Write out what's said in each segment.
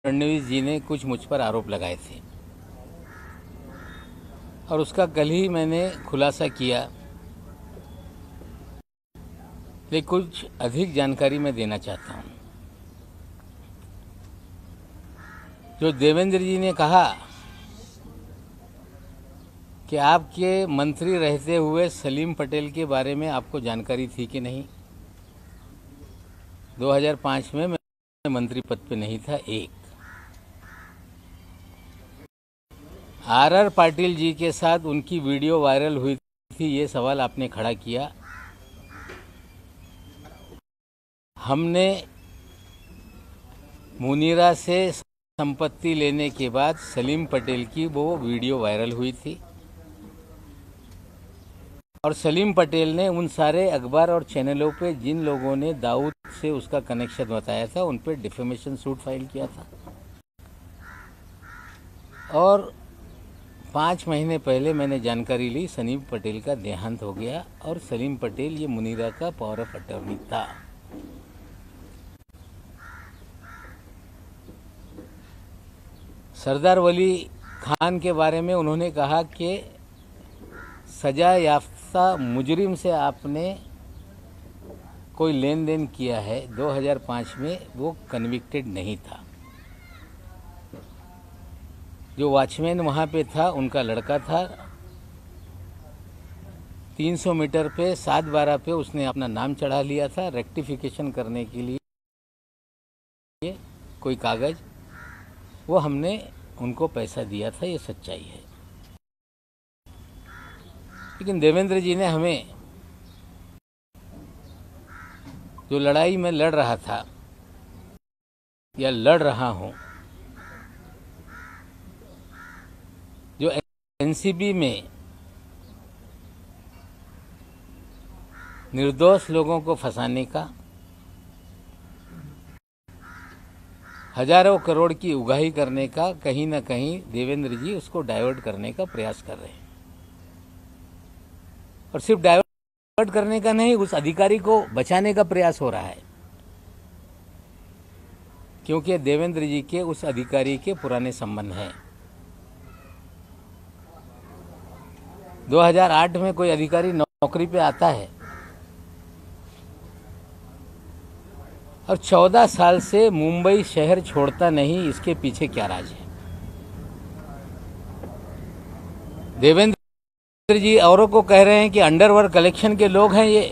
फडणवीस जी ने कुछ मुझ पर आरोप लगाए थे और उसका कल ही मैंने खुलासा किया, लेकिन कुछ अधिक जानकारी मैं देना चाहता हूं। जो देवेंद्र जी ने कहा कि आपके मंत्री रहते हुए सलीम पटेल के बारे में आपको जानकारी थी कि नहीं। 2005 में मैं मंत्री पद पे नहीं था। एक आर पाटिल जी के साथ उनकी वीडियो वायरल हुई थी, ये सवाल आपने खड़ा किया। हमने मुनीरा से संपत्ति लेने के बाद सलीम पटेल की वो वीडियो वायरल हुई थी और सलीम पटेल ने उन सारे अखबार और चैनलों पे जिन लोगों ने दाऊद से उसका कनेक्शन बताया था उन पे डिफेमेशन सूट फाइल किया था। और 5 महीने पहले मैंने जानकारी ली सलीम पटेल का देहांत हो गया और सलीम पटेल ये मुनीरा का पावर ऑफ अटॉर्नी था। सरदार वली खान के बारे में उन्होंने कहा कि सजा याफ्ता मुजरिम से आपने कोई लेन देन किया है। 2005 में वो कन्विक्टेड नहीं था। जो वॉचमैन वहाँ पे था उनका लड़का था। 300 मीटर पे 7/12 पे उसने अपना नाम चढ़ा लिया था रेक्टिफिकेशन करने के लिए कोई कागज, वो हमने उनको पैसा दिया था, ये सच्चाई है। लेकिन देवेंद्र जी ने हमें जो लड़ाई में लड़ रहा था या लड़ रहा हूं, जो एनसीबी में निर्दोष लोगों को फंसाने का, हजारों करोड़ की उगाही करने का, कहीं ना कहीं देवेंद्र जी उसको डाइवर्ट करने का प्रयास कर रहे हैं। और सिर्फ डाइवर्ट करने का नहीं, उस अधिकारी को बचाने का प्रयास हो रहा है, क्योंकि देवेंद्र जी के उस अधिकारी के पुराने संबंध हैं। 2008 में कोई अधिकारी नौकरी पे आता है और 14 साल से मुंबई शहर छोड़ता नहीं। इसके पीछे क्या राज है? देवेंद्र जी औरों को कह रहे हैं कि अंडरवर्ल्ड कलेक्शन के लोग हैं ये,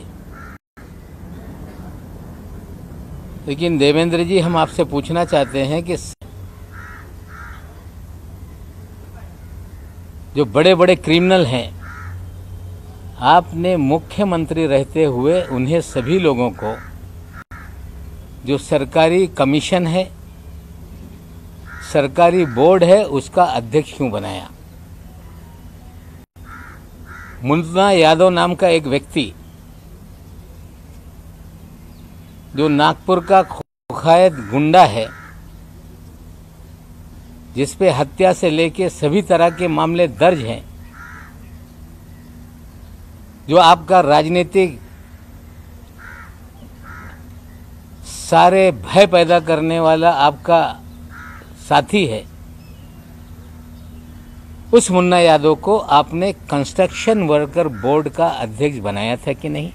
लेकिन देवेंद्र जी हम आपसे पूछना चाहते हैं कि जो बड़े बड़े क्रिमिनल हैं, आपने मुख्यमंत्री रहते हुए उन्हें सभी लोगों को जो सरकारी कमीशन है, सरकारी बोर्ड है, उसका अध्यक्ष क्यों बनाया? मुन्ना यादव नाम का एक व्यक्ति जो नागपुर का कुख्यात गुंडा है, जिसपे हत्या से लेके सभी तरह के मामले दर्ज हैं, जो आपका राजनीतिक सारे भय पैदा करने वाला आपका साथी है, उस मुन्ना यादव को आपने कंस्ट्रक्शन वर्कर बोर्ड का अध्यक्ष बनाया था कि नहीं?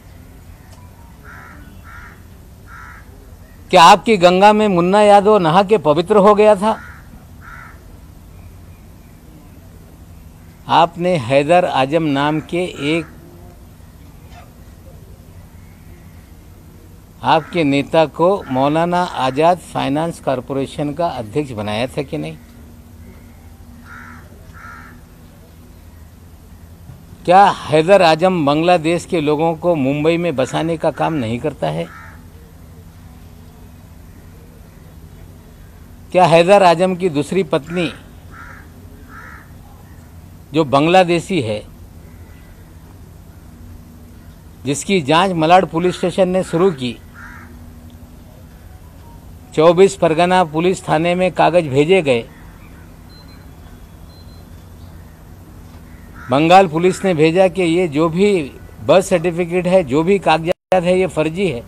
क्या आपकी गंगा में मुन्ना यादव नहा के पवित्र हो गया था? आपने हैदर आजम नाम के एक आपके नेता को मौलाना आजाद फाइनेंस कॉरपोरेशन का अध्यक्ष बनाया था कि नहीं? क्या हैदर आजम बांग्लादेश के लोगों को मुंबई में बसाने का काम नहीं करता है? क्या हैदर आजम की दूसरी पत्नी जो बांग्लादेशी है, जिसकी जांच मलाड पुलिस स्टेशन ने शुरू की, 24 परगना पुलिस थाने में कागज भेजे गए, बंगाल पुलिस ने भेजा कि ये जो भी बर्थ सर्टिफिकेट है, जो भी कागजात है, ये फर्जी है,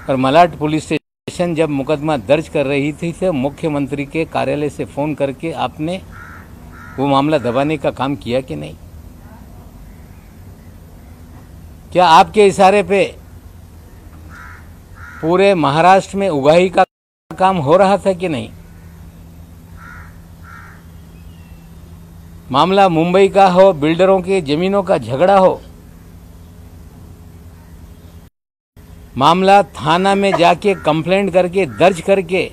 और मलाड पुलिस स्टेशन कमीशन जब मुकदमा दर्ज कर रही थी तो मुख्यमंत्री के कार्यालय से फ़ोन करके आपने वो मामला दबाने का काम किया कि नहीं? क्या आपके इशारे पे पूरे महाराष्ट्र में उगाही का काम हो रहा था कि नहीं? मामला मुंबई का हो, बिल्डरों के जमीनों का झगड़ा हो, मामला थाना में जाके कंप्लेंट करके दर्ज करके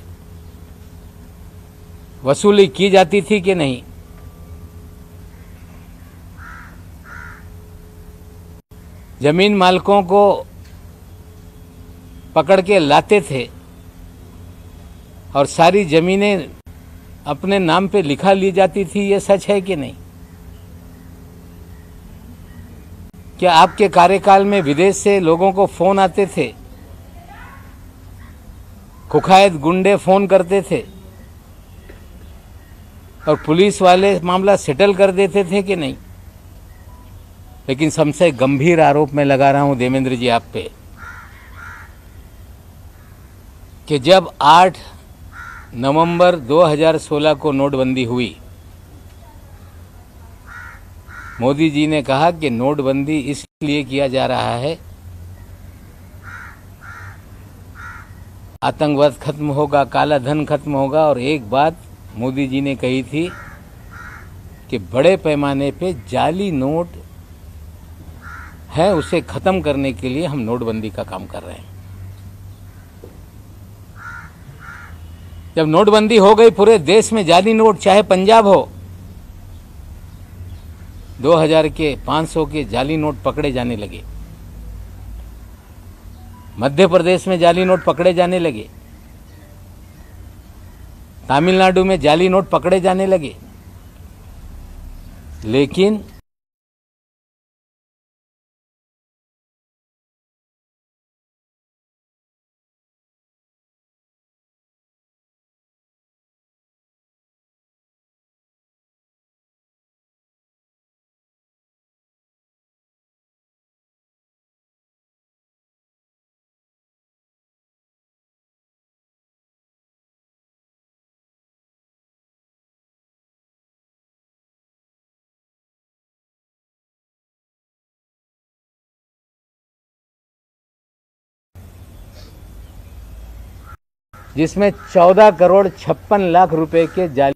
वसूली की जाती थी कि नहीं? जमीन मालिकों को पकड़ के लाते थे और सारी जमीनें अपने नाम पे लिखा ली जाती थी, ये सच है कि नहीं? क्या आपके कार्यकाल में विदेश से लोगों को फोन आते थे, कुख्यात गुंडे फोन करते थे और पुलिस वाले मामला सेटल कर देते थे कि नहीं? लेकिन सबसे गंभीर आरोप मैं लगा रहा हूं देवेंद्र जी आप पे कि जब 8 नवंबर 2016 को नोटबंदी हुई, मोदी जी ने कहा कि नोटबंदी इसलिए किया जा रहा है, आतंकवाद खत्म होगा, काला धन खत्म होगा। और एक बात मोदी जी ने कही थी कि बड़े पैमाने पे जाली नोट है, उसे खत्म करने के लिए हम नोटबंदी का काम कर रहे हैं। जब नोटबंदी हो गई पूरे देश में जाली नोट, चाहे पंजाब हो, 2000 के 500 के जाली नोट पकड़े जाने लगे, मध्य प्रदेश में जाली नोट पकड़े जाने लगे, तमिलनाडु में जाली नोट पकड़े जाने लगे। लेकिन जिसमें 14 करोड़ 56 लाख रुपए के जाली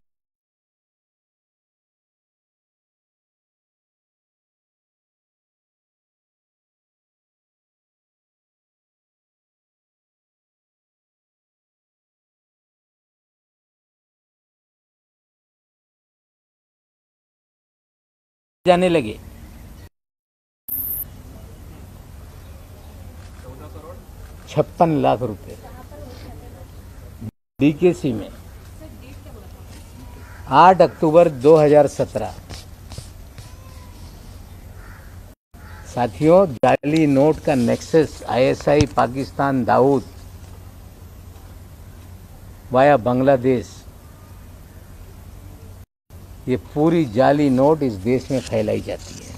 जाने लगे। 56 लाख रुपए डीकेसी में 8 अक्टूबर 2017। साथियों, जाली नोट का nexus ISI Pakistan, Dawood via Bangladesh, ये पूरी जाली नोट इस देश में फैलाई जाती है।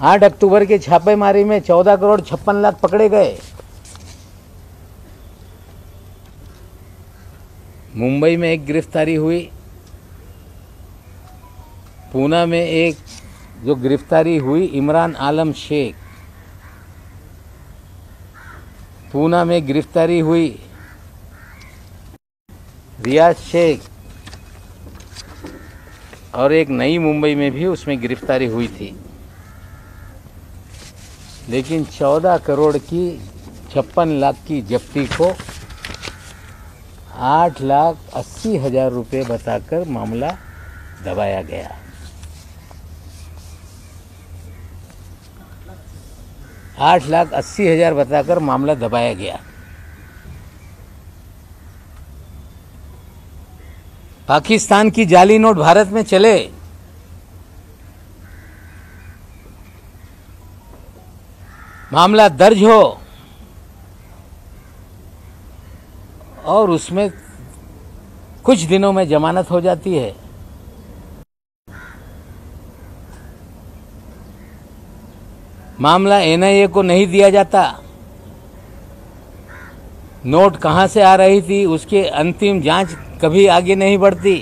8 अक्टूबर के छापेमारी में 14 करोड़ 56 लाख पकड़े गए। मुंबई में एक गिरफ्तारी हुई, पूना में एक जो गिरफ्तारी हुई इमरान आलम शेख, पूना में गिरफ्तारी हुई रियाज शेख, और एक नई मुंबई में भी उसमें गिरफ्तारी हुई थी। लेकिन 14 करोड़ की 56 लाख की जब्ती को 8,80,000 रुपये बताकर मामला दबाया गया। 8,80,000 बताकर मामला दबाया गया। पाकिस्तान की जाली नोट भारत में चले, मामला दर्ज हो और उसमें कुछ दिनों में जमानत हो जाती है। मामला एनआईए को नहीं दिया जाता, नोट कहाँ से आ रही थी उसके अंतिम जांच कभी आगे नहीं बढ़ती,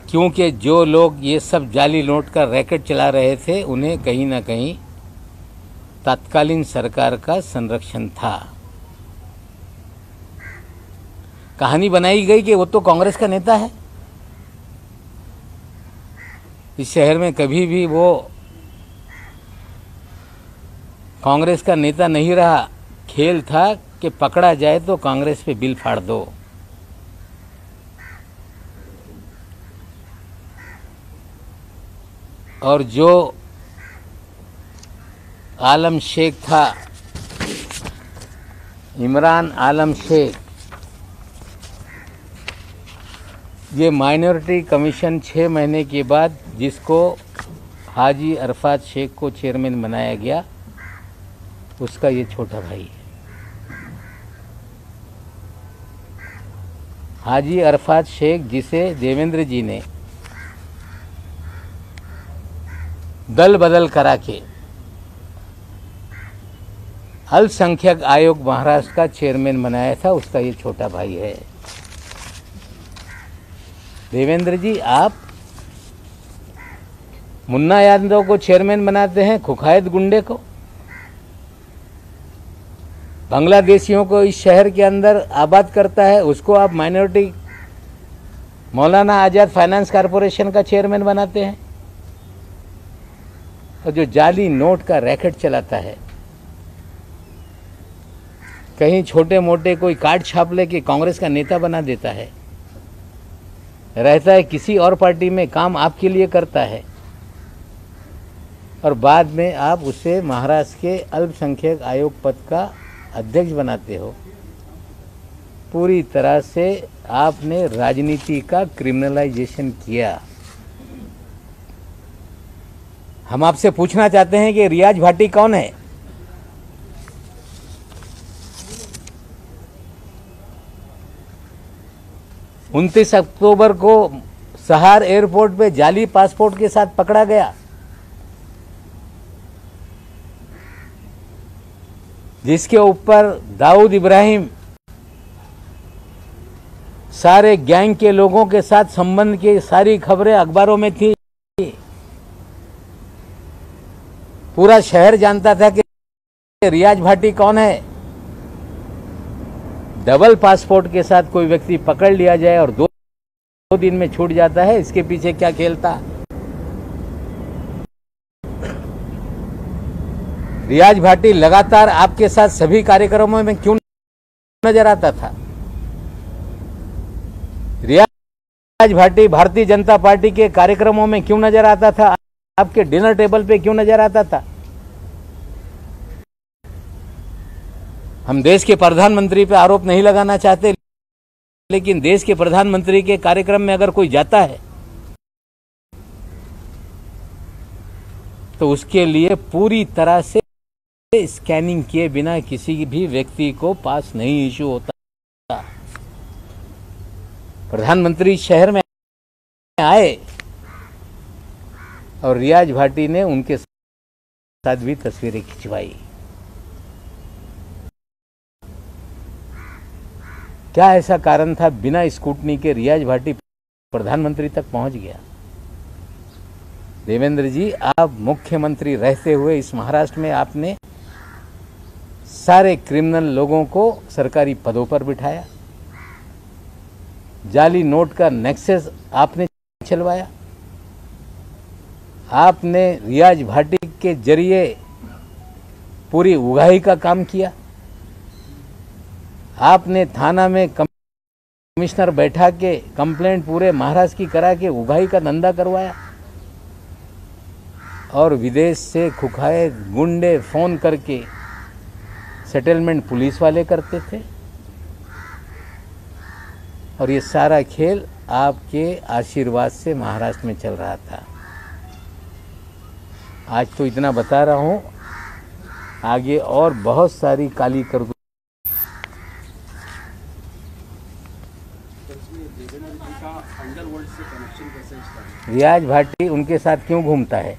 क्योंकि जो लोग ये सब जाली नोट का रैकेट चला रहे थे उन्हें कहीं ना कहीं तत्कालीन सरकार का संरक्षण था। कहानी बनाई गई कि वो तो कांग्रेस का नेता है। इस शहर में कभी भी वो कांग्रेस का नेता नहीं रहा। खेल था कि पकड़ा जाए तो कांग्रेस पे बिल फाड़ दो। और जो आलम शेख था, इमरान आलम शेख, ये माइनॉरिटी कमीशन 6 महीने के बाद जिसको हाजी अरफात शेख को चेयरमैन बनाया गया, उसका ये छोटा भाई है। हाजी अरफात शेख जिसे देवेंद्र जी ने दल बदल करा के अल्पसंख्यक आयोग महाराष्ट्र का चेयरमैन बनाया था, उसका ये छोटा भाई है। देवेंद्र जी, आप मुन्ना यादव को चेयरमैन बनाते हैं, कुख्यात गुंडे को, बांग्लादेशियों को इस शहर के अंदर आबाद करता है, उसको आप माइनॉरिटी मौलाना आज़ाद फाइनेंस कॉरपोरेशन का चेयरमैन बनाते हैं। और जो जाली नोट का रैकेट चलाता है, कहीं छोटे मोटे कोई कार्ड छाप ले के कांग्रेस का नेता बना देता है, रहता है किसी और पार्टी में, काम आपके लिए करता है, और बाद में आप उसे महाराष्ट्र के अल्पसंख्यक आयोग पद का अध्यक्ष बनाते हो। पूरी तरह से आपने राजनीति का क्रिमिनलाइजेशन किया। हम आपसे पूछना चाहते हैं कि रियाज भाटी कौन है? उनतीस अक्टूबर को सहार एयरपोर्ट पे जाली पासपोर्ट के साथ पकड़ा गया, जिसके ऊपर दाऊद इब्राहिम सारे गैंग के लोगों के साथ संबंध की सारी खबरें अखबारों में थी। पूरा शहर जानता था कि रियाज भाटी कौन है। डबल पासपोर्ट के साथ कोई व्यक्ति पकड़ लिया जाए और दो दिन में छूट जाता है, इसके पीछे क्या खेल था? रियाज भाटी लगातार आपके साथ सभी कार्यक्रमों में क्यों नजर आता था? रियाज भाटी भारतीय जनता पार्टी के कार्यक्रमों में क्यों नजर आता था? आपके डिनर टेबल पे क्यों नजर आता था? हम देश के प्रधानमंत्री पे आरोप नहीं लगाना चाहते, लेकिन देश के प्रधानमंत्री के कार्यक्रम में अगर कोई जाता है तो उसके लिए पूरी तरह से स्कैनिंग किए बिना किसी भी व्यक्ति को पास नहीं इशू होता। प्रधानमंत्री शहर में आए और रियाज भाटी ने उनके साथ भी तस्वीरें खिंचवाई। क्या ऐसा कारण था बिना स्कूटनी के रियाज भाटी प्रधानमंत्री तक पहुंच गया? देवेंद्र जी, आप मुख्यमंत्री रहते हुए इस महाराष्ट्र में आपने सारे क्रिमिनल लोगों को सरकारी पदों पर बिठाया। जाली नोट का नेक्सस आपने चलवाया। आपने रियाज भाटी के जरिए पूरी उगाही का काम किया। आपने थाना में कमिश्नर बैठा के कंप्लेंट पूरे महाराष्ट्र की करा के उगाही का धंधा करवाया। और विदेश से कुख्यात गुंडे फोन करके सेटलमेंट पुलिस वाले करते थे। और ये सारा खेल आपके आशीर्वाद से महाराष्ट्र में चल रहा था। आज तो इतना बता रहा हूं, आगे और बहुत सारी काली करतूत। रियाज भाटी उनके साथ क्यों घूमता है?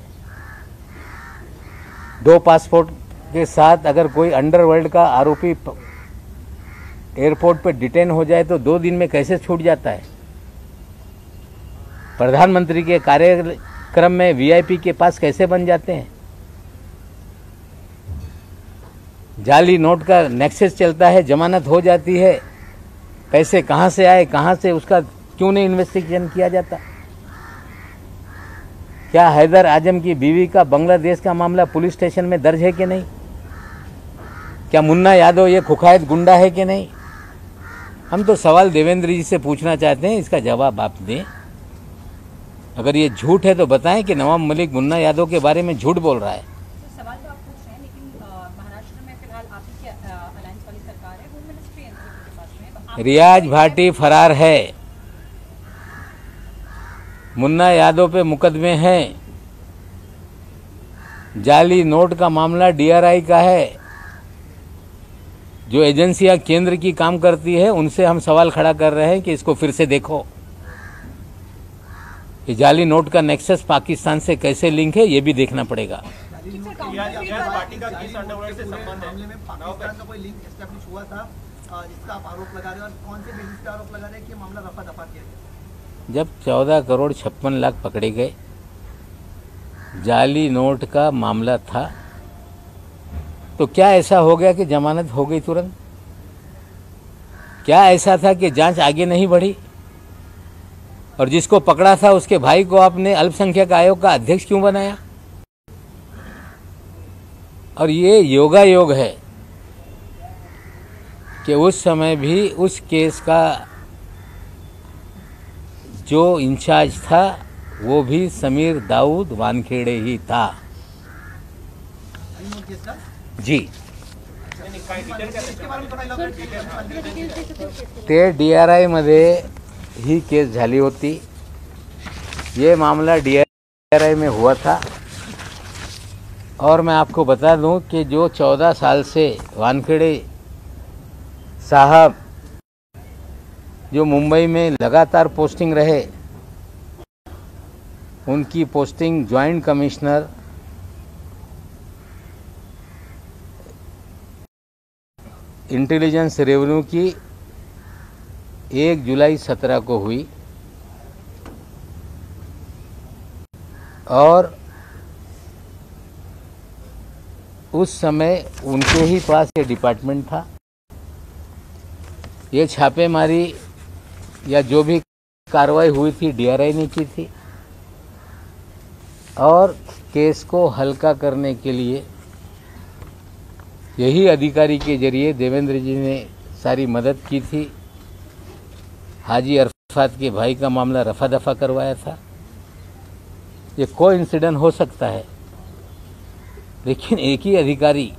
2 पासपोर्ट के साथ अगर कोई अंडरवर्ल्ड का आरोपी एयरपोर्ट पे डिटेन हो जाए तो 2 दिन में कैसे छूट जाता है? प्रधानमंत्री के कार्यक्रम में वीआईपी के पास कैसे बन जाते हैं? जाली नोट का नेक्सस चलता है, जमानत हो जाती है, पैसे कहां से आए, कहां से, उसका क्यों नहीं इन्वेस्टिगेशन किया जाता? क्या हैदर आजम की बीवी का बांग्लादेश का मामला पुलिस स्टेशन में दर्ज है कि नहीं? क्या मुन्ना यादव ये कुख्यात गुंडा है कि नहीं? हम तो सवाल देवेंद्र जी से पूछना चाहते हैं, इसका जवाब आप दें। अगर ये झूठ है तो बताएं कि नवाब मलिक मुन्ना यादव के बारे में झूठ बोल रहा है। तो सवाल तो आप पूछ रहे हैं, लेकिन महाराष्ट्र में फिलहाल आप ही की अलायंस वाली सरकार है, होम मिनिस्ट्री एनसीपी के पास में। रियाज भाटी फरार है, मुन्ना यादव पे मुकदमे हैं, जाली नोट का मामला डीआरआई का है। जो एजेंसियां केंद्र की काम करती है उनसे हम सवाल खड़ा कर रहे हैं कि इसको फिर से देखो। ये जाली नोट का नेक्सस पाकिस्तान से कैसे लिंक है ये भी देखना पड़ेगा। पार्टी का किस अंडरवर्ल्ड से संबंध है? में पाकिस्तान का कोई लिंक एस्टैब्लिश हुआ था जिसका आप आरोप लगा रहे हैं, और कौन से बेसिस पे आरोप लगा रहे हैं कि मामला रफा दफा किया गया? जब 14 करोड़ 56 लाख पकड़े गए, जाली नोट का मामला था, तो क्या ऐसा हो गया कि जमानत हो गई तुरंत? क्या ऐसा था कि जांच आगे नहीं बढ़ी? और जिसको पकड़ा था उसके भाई को आपने अल्पसंख्यक आयोग का अध्यक्ष क्यों बनाया? और ये योगायोग है कि उस समय भी उस केस का जो इंचार्ज था वो भी समीर दाऊद वानखेड़े ही था। जी, ते डीआरआई मध्ये ही केस झाली होती। ये मामला डीआरआई में हुआ था। और मैं आपको बता दूं कि जो 14 साल से वानखेड़े साहब जो मुंबई में लगातार पोस्टिंग रहे, उनकी posting joint commissioner intelligence revenue की 1 जुलाई 17 को हुई और उस समय उनके ही पास ये डिपार्टमेंट था। ये छापेमारी या जो भी कार्रवाई हुई थी डीआरआई ने की थी और केस को हल्का करने के लिए यही अधिकारी के जरिए देवेंद्र जी ने सारी मदद की थी। हाजी अरफात के भाई का मामला रफा दफा करवाया था। ये कोई इंसिडेंट हो सकता है, लेकिन एक ही अधिकारी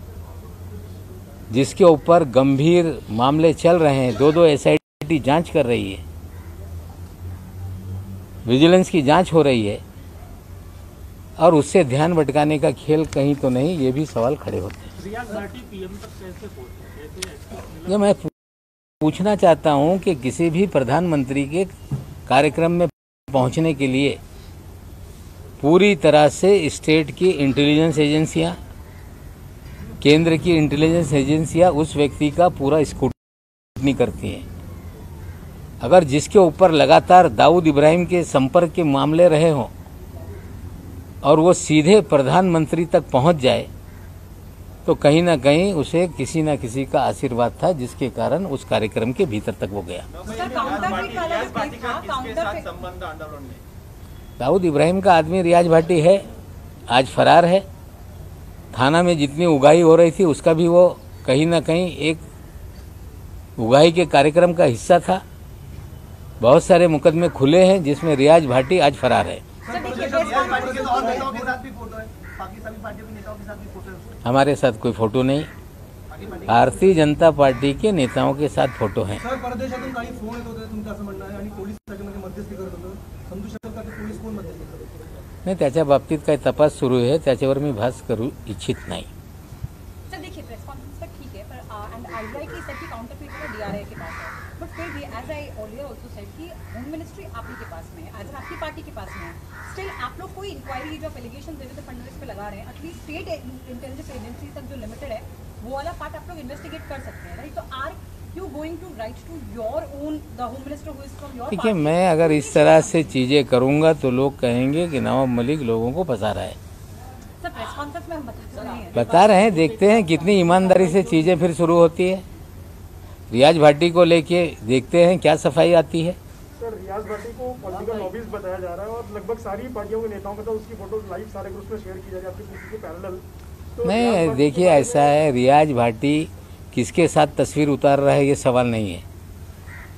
जिसके ऊपर गंभीर मामले चल रहे हैं, 2 एसआईटी जांच कर रही है, विजिलेंस की जांच हो रही है, और उससे ध्यान भटकाने का खेल कहीं तो नहीं, ये भी सवाल खड़े होते हैं। ये मैं पूछना चाहता हूं कि किसी भी प्रधानमंत्री के कार्यक्रम में पहुंचने के लिए पूरी तरह से स्टेट की इंटेलिजेंस एजेंसियां, केंद्र की इंटेलिजेंस एजेंसियां उस व्यक्ति का पूरा स्क्रूटनी करती हैं। अगर जिसके ऊपर लगातार दाऊद इब्राहिम के संपर्क के मामले रहे हों और वो सीधे प्रधानमंत्री तक पहुंच जाए, तो कहीं ना कहीं उसे किसी न किसी का आशीर्वाद था, जिसके कारण उस कार्यक्रम के भीतर तक वो गया। दाऊद इब्राहिम का आदमी रियाज भाटी है, आज फरार है। थाना में जितनी उगाही हो रही थी उसका भी वो कहीं ना कहीं एक उगाही के कार्यक्रम का हिस्सा था। बहुत सारे मुकदमे खुले हैं जिसमें रियाज भाटी आज फरार है। हमारे साथ कोई फोटो नहीं, भारतीय जनता पार्टी के नेताओं के साथ फोटो हैं। नाही, त्याच्या बाबतीत काही तपास सुरू आहे, त्याच्यावर मी भाष्य करू इच्छित नाही। सर देखिए, प्रेस कॉन्फ्रेंस तक ठीक है, पर एंड आईआई की काउंटर पे डीआरआई के पास है, बट फिर भी as I earlier also said कि होम मिनिस्ट्री आप ही के पास में है, एज आपकी पार्टी के पास में है, स्टिल आप लोग कोई इंक्वायरी जो एलिगेशन देवेंद्र फडणवीस पे लगा रहे हैं, एटलीस्ट स्टेट इंटेलिजेंस एजेंसी तक जो लिमिटेड है वो वाला पार्ट आप लोग इन्वेस्टिगेट कर सकते हैं, राइट? तो are you going to write to your own the home minister who is from your? देखिए, मैं अगर इस तरह से चीज़ें करूंगा तो लोग कहेंगे कि नवाब मलिक लोगों को फंसा रहा है। सर प्रेस कॉन्फ्रेंस में हम बता रहे हैं, देखते हैं कितनी ईमानदारी से चीज़ें फिर शुरू होती है। रियाज भाटी को लेके देखते हैं क्या सफाई आती है। सर, रियाज भाटी को पॉलिटिकल लॉबीज बताया जा रहा है और लगभग सारी पार्टियों के नेताओं के साथ उसकी फोटो लाइव सारे ग्रुप में शेयर की जा रही है आपकी किसी के पैरेलल। तो नहीं, देखिए ऐसा है, रियाज भाटी किसके साथ तस्वीर उतार रहा है ये सवाल नहीं है।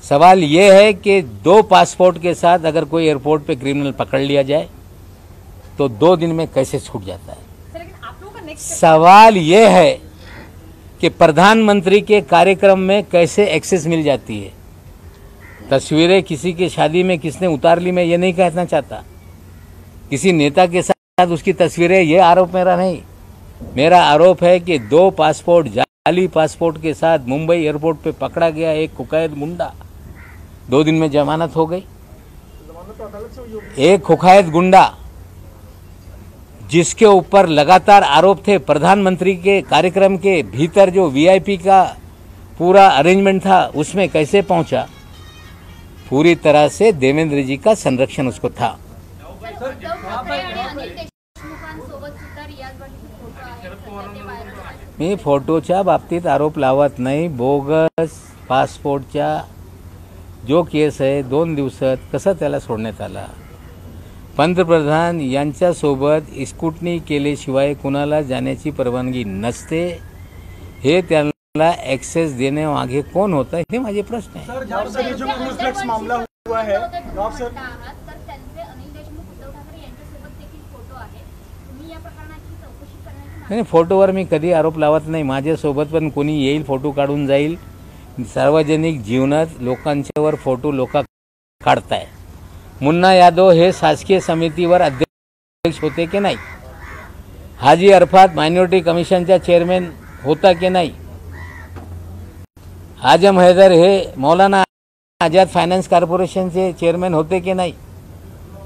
सवाल ये है कि 2 पासपोर्ट के साथ अगर कोई एयरपोर्ट पे क्रिमिनल पकड़ लिया जाए तो 2 दिन में कैसे छूट जाता है। सर लेकिन आप लोगों का नेक्स्ट सवाल ये है कि प्रधानमंत्री के कार्यक्रम में कैसे एक्सेस मिल जाती है। तस्वीरें किसी की शादी में किसने उतार ली, मैं ये नहीं कहना चाहता। किसी नेता के साथ उसकी तस्वीरें, ये आरोप मेरा नहीं। मेरा आरोप है कि 2 पासपोर्ट जाली पासपोर्ट के साथ मुंबई एयरपोर्ट पे पकड़ा गया एक कुख्यात गुंडा, 2 दिन में जमानत हो गई। जमानत तो अदालत से हुई होगी। एक कुख्यात गुंडा जिसके ऊपर लगातार आरोप थे, प्रधानमंत्री के कार्यक्रम के भीतर जो वीआईपी का पूरा अरेंजमेंट था उसमें कैसे पहुंचा। पूरी तरह से देवेंद्र जी का संरक्षण उसको था। मी फोटोच्या बाबतीत आरोप लावत नाही। बोगस पासपोर्टच्या जो केस आहे 2 दिवसात कसा त्याला सोडण्यात आला। पंतप्रधान यांच्यासोबत स्कूटनी केल्याशिवाय कुणाला जाण्याची परवानगी नसते। हे त्यांना ॲक्सेस देण्यामागे कोण होता, हे माझे प्रश्न आहे। सर, जहाँ से जो क्रूज ड्रग्स मामला हुआ है, नवाब सर, नाही, फोटोवर मी कधी आरोप लावत नाही। माझ्यासोबत पण कोणी येईल, फोटो काढून जाईल। सार्वजनिक जीवनात लोकांच्यावर फोटो लोक काढताय। मुन्ना यादव हे शासकीय समितीवर अध्यक्ष होते की नाही? हाजी अरफात मायनॉरिटी कमिशनचा चेअरमॅन होता की नाही? आजम हैदर हे मौलाना आझाद फायनान्स कॉर्पोरेशनचे चेअरमॅन होते की नाही?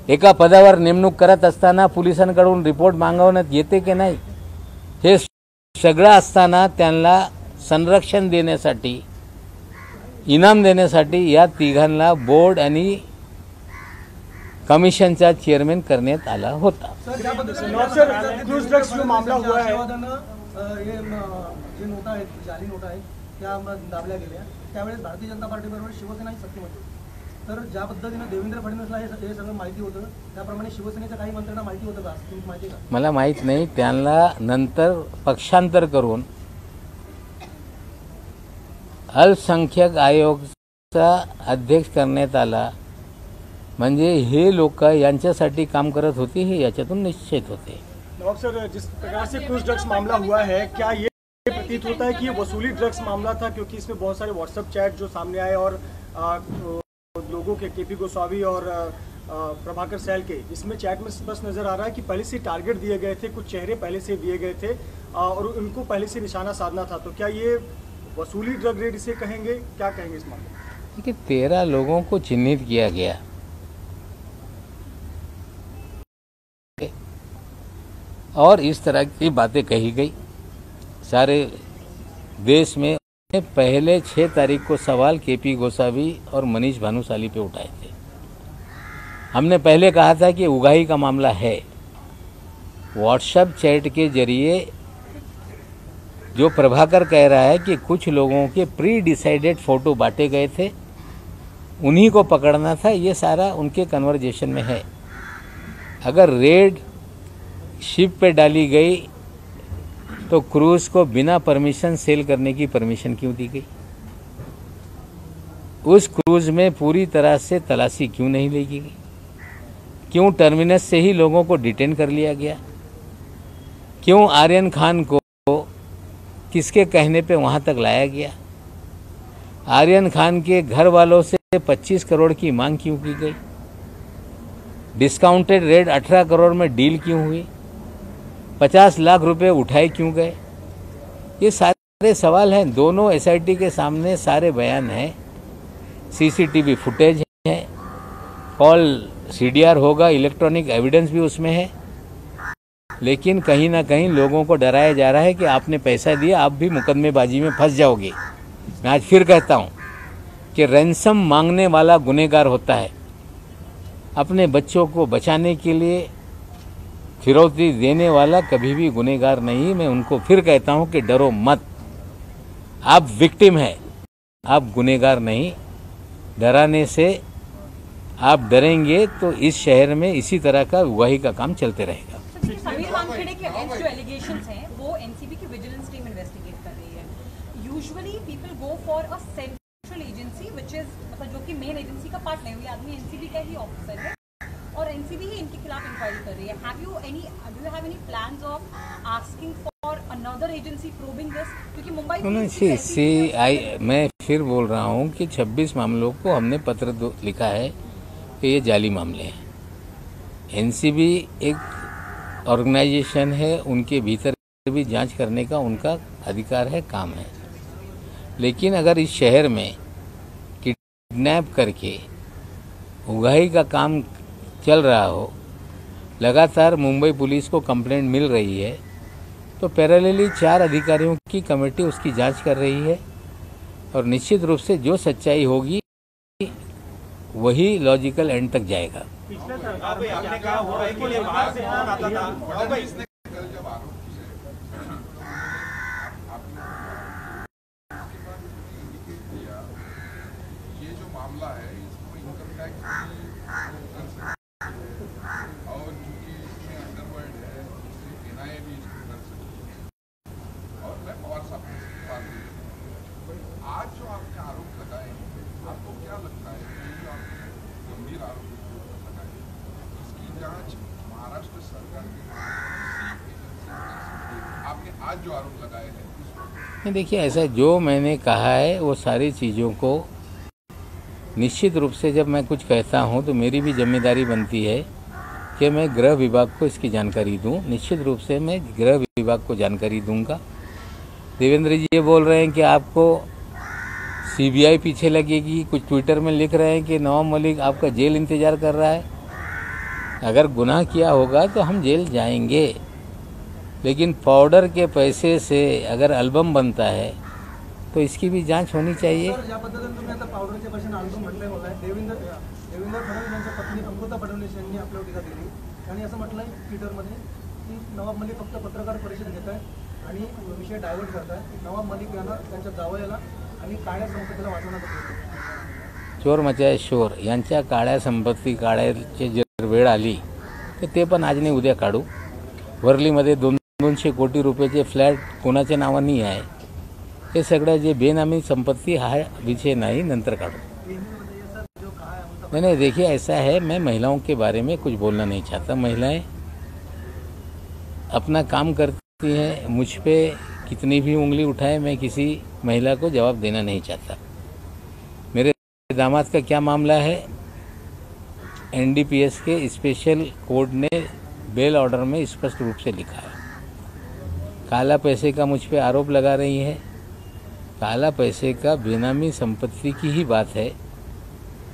एका पदावर नेमणूक करत असताना पोलिसांकडून रिपोर्ट मागवण्यात येते की नाही? हे सगळं असताना त्यांना संरक्षण देण्यासाठी, इनाम देण्यासाठी या तिघांना बोर्ड आणि कमिशनचा चेअरमॅन करण्यात आला होता। सर, क्रूज ड्रग्स जो मामला हुआ है, हे जे नोटा आहेत, जाली नोटा आहेत, त्या दाबल्या गेल्या त्यावेळेस भारतीय जनता पार्टीबरोबर शिवसेनाही सत्तेमध्ये। तर ज्या पद्धतीने देवेंद्र फडणवीसला हे सगळं माहिती होतं, त्याप्रमाणे शिवसेनेच्या काही मंत्र्यांना माहिती होतं का? तुम्ही माहिती का? मला माहित नाही। त्यांना नंतर पक्षांतर करून अल्पसंख्याक आयोगाचा अध्यक्ष करण्यात आला। म्हणजे हे लोक यांच्यासाठी काम करत होते, हे याच्यातून निश्चित होते। नवाब सर, जिस प्रकार से क्रूज ड्रग्स मामला हुआ है, क्या ये प्रतीत होता है कि ये वसूली ड्रग्स मामला था? क्योंकि इसमें बहुत सारे व्हाट्सएप चैट जो सामने आए और लोगों के केपी गोस्वामी और प्रभाकर सैल के, इसमें चैट में स्पष्ट नजर आ रहा है कि पहले से टारगेट दिए गए थे, कुछ चेहरे पहले से दिए गए थे और उनको पहले से निशाना साधना था। तो क्या ये वसूली ड्रग रेड इसे कहेंगे, क्या कहेंगे इस मामले में? देखिए, 13 लोगों को चिन्हित किया गया और इस तरह की बातें कही गई सारे देश में। पहले 6 तारीख को सवाल केपी गोसावी और मनीष भानुशाली पे उठाए थे। हमने पहले कहा था कि उगाही का मामला है। व्हाट्सएप चैट के जरिए जो प्रभाकर कह रहा है कि कुछ लोगों के प्री डिसाइडेड फोटो बांटे गए थे, उन्हीं को पकड़ना था, ये सारा उनके कन्वर्जेशन में है। अगर रेड शिप पे डाली गई तो क्रूज को बिना परमिशन सेल करने की परमिशन क्यों दी गई? उस क्रूज में पूरी तरह से तलाशी क्यों नहीं ली गई? क्यों टर्मिनस से ही लोगों को डिटेन कर लिया गया? क्यों आर्यन खान को किसके कहने पे वहां तक लाया गया? आर्यन खान के घर वालों से 25 करोड़ की मांग क्यों की गई? डिस्काउंटेड रेट 18 करोड़ में डील क्यों हुई? 50 लाख रुपए उठाए क्यों गए? ये सारे सारे सवाल हैं, दोनों एसआईटी के सामने सारे बयान हैं, सीसीटीवी फुटेज है, कॉल सीडीआर होगा, इलेक्ट्रॉनिक एविडेंस भी उसमें है। लेकिन कहीं ना कहीं लोगों को डराया जा रहा है कि आपने पैसा दिया, आप भी मुकदमेबाजी में फंस जाओगे। मैं आज फिर कहता हूं कि रैंसम मांगने वाला गुनहगार होता है। अपने बच्चों को बचाने के लिए फिरौती देने वाला कभी भी गुनहगार नहीं। मैं उनको फिर कहता हूं कि डरो मत, आप विक्टिम है, आप गुनहगार नहीं। डराने से आप डरेंगे तो इस शहर में इसी तरह का उगाही का काम चलते रहेगा। समीर वानखेड़े के अगेंस्ट जो एलिगेशंस हैं वो एनसीबी की विजिलेंस टीम इन्वेस्टिगेट कर रही है। Usually people go for a central agency which is मतलब जो कि मेन एजेंसी का पार्ट नहीं हुई, आदमी एनसीबी का ही ऑफिसर है और एनसीबी ही इनके खिलाफ इंक्वायरी कर रही है। Do you have any plans of asking for another agency probing this? क्योंकि मुंबई मैं फिर बोल रहा हूं कि 26 मामलों को हमने पत्र लिखा है कि ये जाली मामले हैं। एनसीबी एक ऑर्गेनाइजेशन है, उनके भीतर भी जांच करने का उनका अधिकार है, काम है। लेकिन अगर इस शहर में किडनैप करके उगाही का काम चल रहा हो, लगातार मुंबई पुलिस को कंप्लेंट मिल रही है, तो पैरेलली 4 अधिकारियों की कमेटी उसकी जांच कर रही है और निश्चित रूप से जो सच्चाई होगी वही लॉजिकल एंड तक जाएगा। ये जो मामला है इसको इनकम टैक्स और चूंकि इसमें अंडरवर्ल्ड है इसलिए एनआईए भी इसको कर सकती है। और मैं पवार साहब की बात करूं, आज जो आपने आरोप लगाए हैं, आपको क्या लगता है कि जो आपने गंभीर आरोप लगाए इसकी जांच महाराष्ट्र सरकार की आपने आज जो आरोप लगाए हैं? देखिए, ऐसा जो मैंने कहा है वो सारी चीज़ों को निश्चित रूप से जब मैं कुछ कहता हूं तो मेरी भी जिम्मेदारी बनती है कि मैं गृह विभाग को इसकी जानकारी दूं। निश्चित रूप से मैं गृह विभाग को जानकारी दूंगा। देवेंद्र जी ये बोल रहे हैं कि आपको सीबीआई पीछे लगेगी, कुछ ट्विटर में लिख रहे हैं कि नवाब मलिक आपका जेल इंतजार कर रहा है। अगर गुनाह किया होगा तो हम जेल जाएंगे, लेकिन पाउडर के पैसे से अगर एल्बम बनता है तो इसकी भी जांच होनी चाहिए। सर, ज्या पद्धतीने तुम्ही आता पावडरच्या पैशाने अल्बम म्हटलंय बोलाय, देवेंद्र फडणवीस यांच्या पत्नी अमृता फडणवीस यांनी आपल्यावर टीका केली आणि असं म्हटलंय ट्विटरमध्ये की नवाब मलिक फक्त पत्रकार परिषद घेत आहे आणि विषय डायव्हर्ट करत आहे। नवाब मलिक यांना त्यांच्या जावयाला आणि काळ्या संपत्तीला वाचवण्यात येतो। चोर मचाए शोर यांच्या काळ्या संपत्ती काढायची जर वेळ आली तर ते पण आज नाही उद्या काढू। वर्लीमध्ये 200 कोटी रुपयाचे फ्लॅट कोणाच्या नावाने आहे, हे सगळं जे बेनामी संपत्ती हा विषय नहीं, नंतर काढू। नहीं, देखिए ऐसा है, मैं महिलाओं के बारे में कुछ बोलना नहीं चाहता। महिलाएं अपना काम करती हैं, मुझ पे कितनी भी उंगली उठाए मैं किसी महिला को जवाब देना नहीं चाहता। मेरे दामाद का क्या मामला है, एनडीपीएस के स्पेशल कोर्ट ने बेल ऑर्डर में स्पष्ट रूप से लिखा है। काला पैसे का मुझ पे आरोप लगा रही है। काला पैसे का बेनामी संपत्ति की ही बात है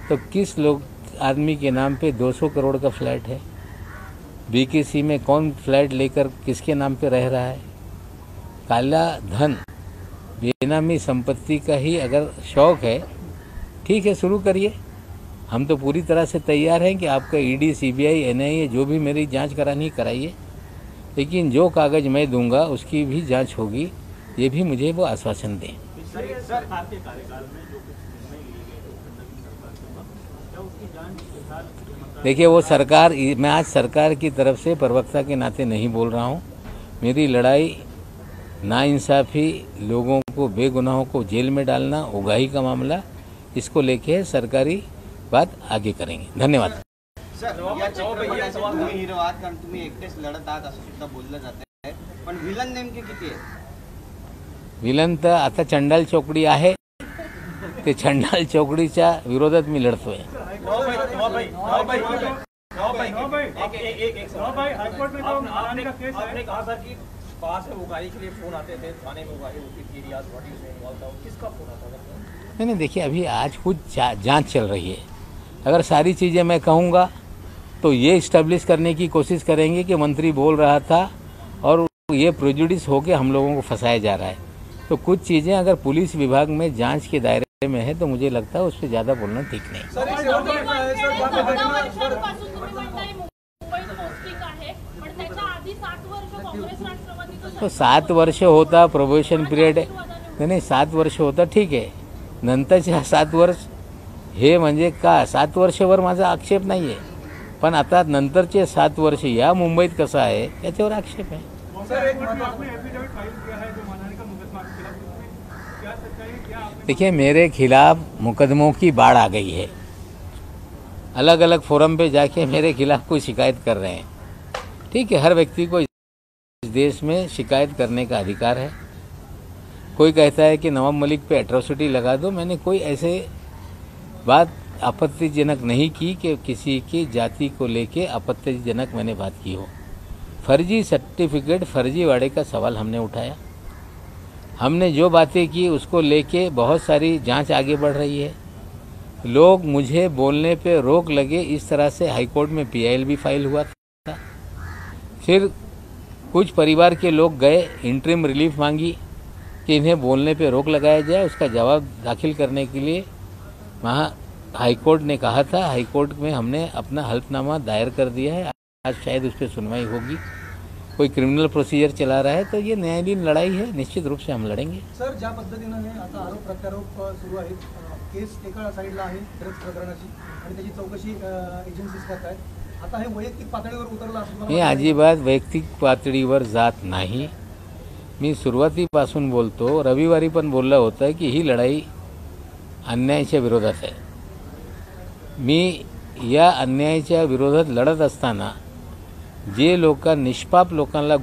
तो किस लोग आदमी के नाम पे 200 करोड़ का फ्लैट है? बीकेसी में कौन फ्लैट लेकर किसके नाम पे रह रहा है? काला धन बेनामी संपत्ति का ही अगर शौक है, ठीक है, शुरू करिए। हम तो पूरी तरह से तैयार हैं कि आपका ईडी, सीबीआई, एनआईए जो भी मेरी जांच करानी कराइए, लेकिन जो कागज मैं दूंगा उसकी भी जांच होगी, ये भी मुझे वो आश्वासन दें। देखिए, वो सरकार, मैं आज सरकार की तरफ से प्रवक्ता के नाते नहीं बोल रहा हूँ। मेरी लड़ाई नाइंसाफ़ी, लोगों को, बेगुनाहों को जेल में डालना, उगाही का मामला, इसको लेके सरकारी बात आगे करेंगे। धन्यवाद। सर, या चित्रपटाचा तुम्ही हिरो आहात कारण तुम्ही एकटेच लढत आहात असं सुद्धा बोललं जात आहे, पण विलन नेमके किती आहेत? विलन तर आता चंडाल चौकडी आहे, ते चंडाल चौकडीच्या विरोधात मी लढतोय। कहाँ से उगाही के लिए फोन आते थे, थाने में उगाही होती थी, रियाज भाटी उसमें इन्वॉल्व था, किसका फोन आता था? नहीं देखिए, अभी आज कुछ जांच चल रही है। अगर सारी चीज़ें मैं कहूँगा तो ये इस्टेब्लिश करने की कोशिश करेंगे कि मंत्री बोल रहा था और ये प्रेजुडिस होकर हम लोगों को फंसाया जा रहा है। तो कुछ चीज़ें अगर पुलिस विभाग में जांच के दायरे में है तो मुझे लगता है उस पर ज़्यादा बोलना ठीक नहीं। सर एक शेवटचा प्रश्न आहे सर, ज्या पद्धतीनं सर तो 7 वर्ष होता प्रोबेशन पिरियड, नाही 7 वर्ष होता ठीक आहे, नंतरचे 7 वर्ष हे म्हणजे का 7 वर्षावर माझा आक्षेप नाही आहे, पण आता नंतरचे 7 वर्ष या मुंबईत कसं आहे याच्यावर आक्षेप आहे। देखिए, मेरे खिलाफ मुकदमों की बाढ़ आ गई है। अलग अलग फोरम पे जाके मेरे खिलाफ कोई शिकायत कर रहे हैं। ठीक है, हर व्यक्ति को इस देश में शिकायत करने का अधिकार है। कोई कहता है कि नवाब मलिक पे एट्रोसिटी लगा दो, मैंने कोई ऐसे बात आपत्तिजनक नहीं की कि किसी की जाति को लेके आपत्तिजनक मैंने बात की हो। फर्जी सर्टिफिकेट, फर्जीवाड़े का सवाल हमने उठाया। हमने जो बातें की उसको लेके बहुत सारी जांच आगे बढ़ रही है। लोग मुझे बोलने पे रोक लगे, इस तरह से हाईकोर्ट में PIL भी फाइल हुआ था। फिर कुछ परिवार के लोग गए, इंटरिम रिलीफ मांगी कि इन्हें बोलने पे रोक लगाया जाए। उसका जवाब दाखिल करने के लिए वहाँ हाईकोर्ट ने कहा था, हाईकोर्ट में हमने अपना हल्फनामा दायर कर दिया है। आज शायद उस पर सुनवाई होगी। कोई क्रिमिनल प्रोसीजर चला रहा है तो ये न्यायालयीन लड़ाई है, निश्चित रूप से हम लड़ेंगे। सर ज्या पद्धतीनं हे आता आरोप प्रत्यारोप सुरू आहेत, केस एका साईडला आहे ड्रग्ज प्रकरणाची आणि त्याची चौकशी एजन्सीज करत आहेत। आता हे वैयक्तिक पातळीवर उतरलं असं मी अजिबात वैयक्तिक पातळीवर जात नाही। मी सुरुवातीपासून बोलतो, रविवारी पण बोललं होतं की ही लढाई अन्यायाच्या विरोधात आहे। मी या अन्यायाच्या विरोधात लढत असताना जे लोक निष्पाप लोकांना